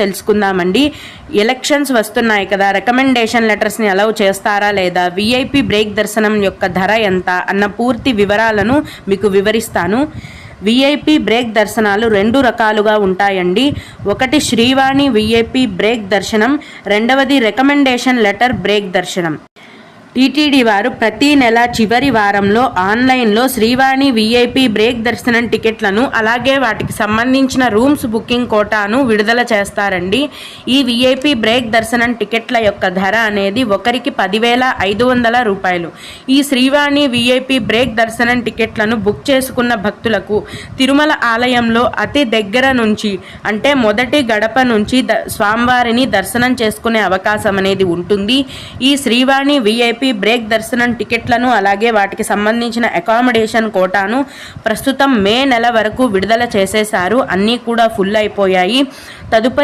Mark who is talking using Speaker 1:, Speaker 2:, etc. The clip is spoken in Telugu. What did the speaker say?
Speaker 1: తెలుసుకుందామండి. ఎలక్షన్స్ వస్తున్నాయి కదా, రికమెండేషన్ లెటర్స్ని అలౌ చేస్తారా లేదా, విఐపి బ్రేక్ దర్శనం యొక్క ధర ఎంత అన్న పూర్తి వివరాలను మీకు వివరిస్తాను. విఐపి బ్రేక్ దర్శనాలు 2 రకాలుగా ఉంటాయండి. ఒకటి శ్రీవాణి విఐపి బ్రేక్ దర్శనం, రెండవది రికమెండేషన్ లెటర్ బ్రేక్ దర్శనం. టీటీడీ వారు ప్రతి నెల చివరి వారంలో ఆన్లైన్లో శ్రీవాణి విఐపి బ్రేక్ దర్శనం టికెట్లను అలాగే వాటికి సంబంధించిన రూమ్స్ బుకింగ్ కోటాను విడుదల చేస్తారండి. ఈ విఐపి బ్రేక్ దర్శనం టికెట్ల యొక్క ధర అనేది ఒకరికి 10,500 రూపాయలు. ఈ శ్రీవాణి విఐపి బ్రేక్ దర్శనం టికెట్లను బుక్ చేసుకున్న భక్తులకు తిరుమల ఆలయంలో అతి దగ్గర నుంచి అంటే మొదటి గడప నుంచి స్వామివారిని దర్శనం చేసుకునే అవకాశం అనేది ఉంటుంది. ఈ శ్రీవాణి విఐపి బ్రేక్ దర్శనం టికెట్లను అలాగే వాటికి సంబంధించిన అకామిడేషన్ కోటాను ప్రస్తుతం మే నెల వరకు విడుదల చేసేశారు. అన్నీ కూడా ఫుల్ అయిపోయాయి. తదుపరి